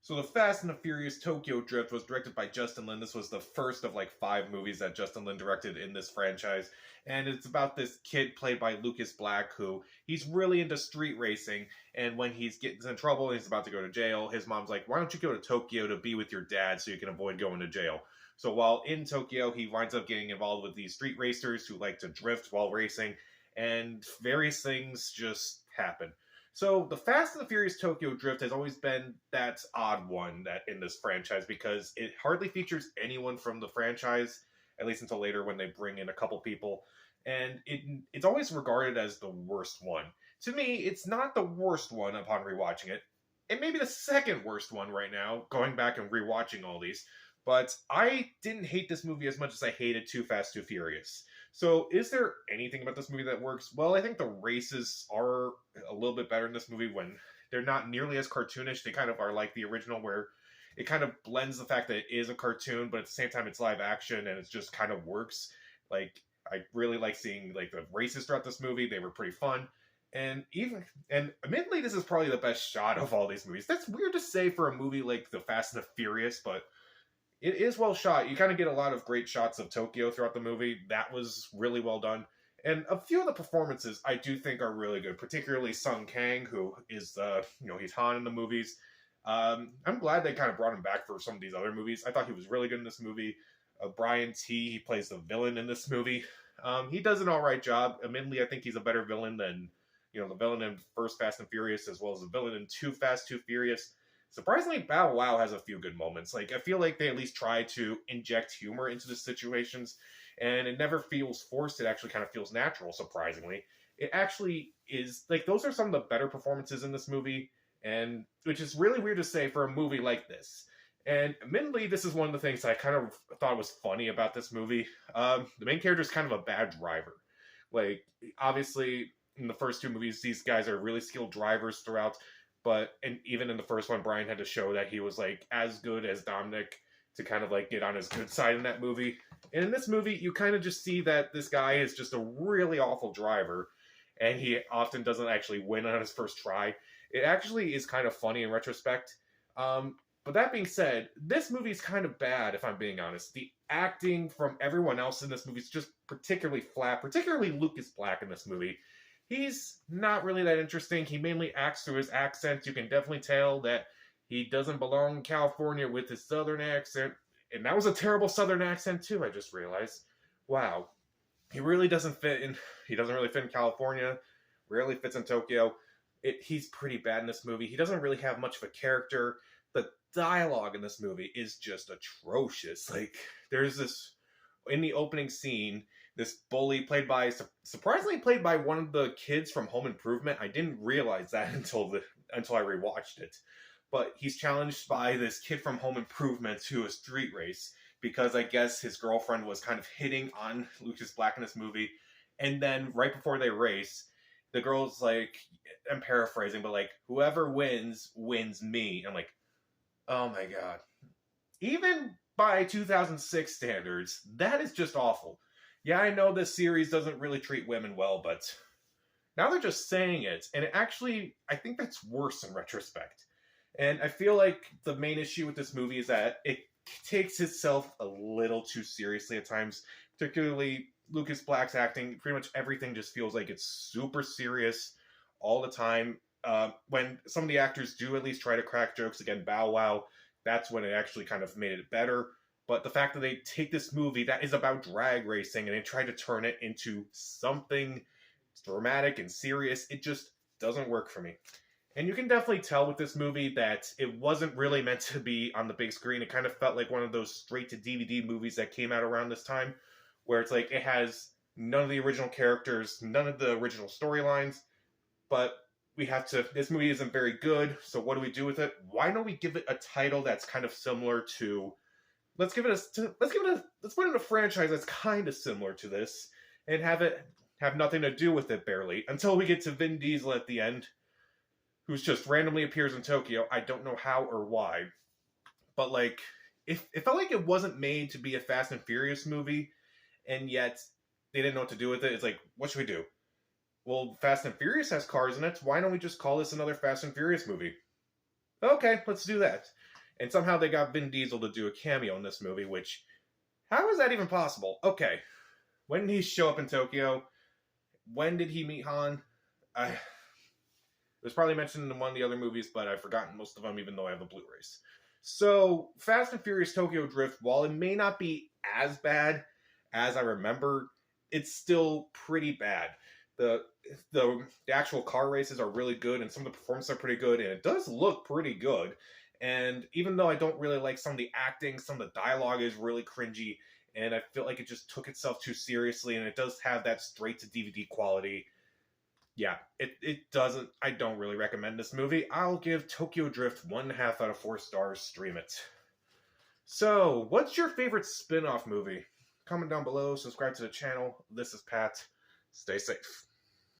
So the Fast and the Furious Tokyo Drift was directed by Justin Lin. This was the first of like 5 movies that Justin Lin directed in this franchise. And it's about this kid played by Lucas Black who he's really into street racing. And when he's getting in trouble and he's about to go to jail, his mom's like, why don't you go to Tokyo to be with your dad so you can avoid going to jail? So while in Tokyo, he winds up getting involved with these street racers who like to drift while racing. And various things just happen. So the Fast and the Furious Tokyo Drift has always been that odd one that in this franchise because it hardly features anyone from the franchise, at least until later when they bring in a couple people, and it's always regarded as the worst one. To me, it's not the worst one upon rewatching it. It may be the second worst one right now, going back and rewatching all these. But I didn't hate this movie as much as I hated Too Fast, Too Furious. So, is there anything about this movie that works? Well, I think the races are a little bit better in this movie when they're not nearly as cartoonish. They kind of are like the original, where it kind of blends the fact that it is a cartoon, but at the same time it's live action and it just kind of works. Like, I really like seeing like the races throughout this movie. They were pretty fun. And admittedly, this is probably the best shot of all these movies. That's weird to say for a movie like The Fast and the Furious, but it is well shot. You kind of get a lot of great shots of Tokyo throughout the movie. That was really well done. And a few of the performances I do think are really good, particularly Sung Kang, who is, he's Han in the movies. I'm glad they kind of brought him back for some of these other movies. I thought he was really good in this movie. Brian T, he plays the villain in this movie. He does an all right job. Admittedly, I think he's a better villain than, the villain in first Fast and Furious, as well as the villain in Too Fast, Too Furious. Surprisingly, Bow Wow has a few good moments. Like, I feel like they at least try to inject humor into the situations, and it never feels forced. It actually kind of feels natural, surprisingly. It actually is, like, those are some of the better performances in this movie, and which is really weird to say for a movie like this. And admittedly, this is one of the things I kind of thought was funny about this movie. The main character is kind of a bad driver. Like, obviously, in the first 2 movies, these guys are really skilled drivers throughout. And even in the first one, Brian had to show that he was like as good as Dominic to kind of like get on his good side in that movie. And in this movie, you kind of just see that this guy is just a really awful driver, and he often doesn't actually win on his first try. It actually is kind of funny in retrospect. But that being said, this movie is kind of bad, if I'm being honest. The acting from everyone else in this movie is just particularly flat, particularly Lucas Black in this movie. He's not really that interesting. He mainly acts through his accent. You can definitely tell that he doesn't belong in California with his southern accent. And that was a terrible southern accent, too, I just realized. Wow. He really doesn't fit in. He doesn't really fit in California. Rarely fits in Tokyo. He's pretty bad in this movie. He doesn't really have much of a character. The dialogue in this movie is just atrocious. Like, there's this, in the opening scene, this bully surprisingly played by one of the kids from Home Improvement. I didn't realize that until I rewatched it. But he's challenged by this kid from Home Improvement to a street race because I guess his girlfriend was kind of hitting on Lucas Black in this movie. And then right before they race, the girl's like, I'm paraphrasing, but like, whoever wins me. I'm like, oh my god. Even by 2006 standards, that is just awful. Yeah, I know this series doesn't really treat women well, but now they're just saying it. And it actually, I think that's worse in retrospect. And I feel like the main issue with this movie is that it takes itself a little too seriously at times. Particularly Lucas Black's acting. Pretty much everything just feels like it's super serious all the time. When some of the actors do at least try to crack jokes, again, Bow Wow, that's when it actually kind of made it better. But the fact that they take this movie that is about drag racing and they try to turn it into something dramatic and serious, it just doesn't work for me. And you can definitely tell with this movie that it wasn't really meant to be on the big screen. It kind of felt like one of those straight-to-DVD movies that came out around this time, where it's like it has none of the original characters, none of the original storylines, but this movie isn't very good, so what do we do with it? Why don't we give it a title that's kind of similar to... Let's put it in a franchise that's kind of similar to this, and have nothing to do with it barely, until we get to Vin Diesel at the end, who's just randomly appears in Tokyo. I don't know how or why, but like, it felt like it wasn't made to be a Fast and Furious movie, and yet they didn't know what to do with it. It's like, what should we do? Well, Fast and Furious has cars in it. Why don't we just call this another Fast and Furious movie? Okay, let's do that. And somehow they got Vin Diesel to do a cameo in this movie, which, how is that even possible? Okay, when did he show up in Tokyo? When did he meet Han? It was probably mentioned in one of the other movies, but I've forgotten most of them, even though I have the Blu-rays. So, Fast and Furious Tokyo Drift, while it may not be as bad as I remember, it's still pretty bad. The actual car races are really good, and some of the performances are pretty good, and it does look pretty good. And even though I don't really like some of the acting, some of the dialogue is really cringy, and I feel like it just took itself too seriously, and it does have that straight to DVD quality. Yeah, it doesn't. I don't really recommend this movie. I'll give Tokyo Drift 1.5 out of 4 stars. Stream it. So, what's your favorite spin off movie? Comment down below, subscribe to the channel. This is Pat. Stay safe.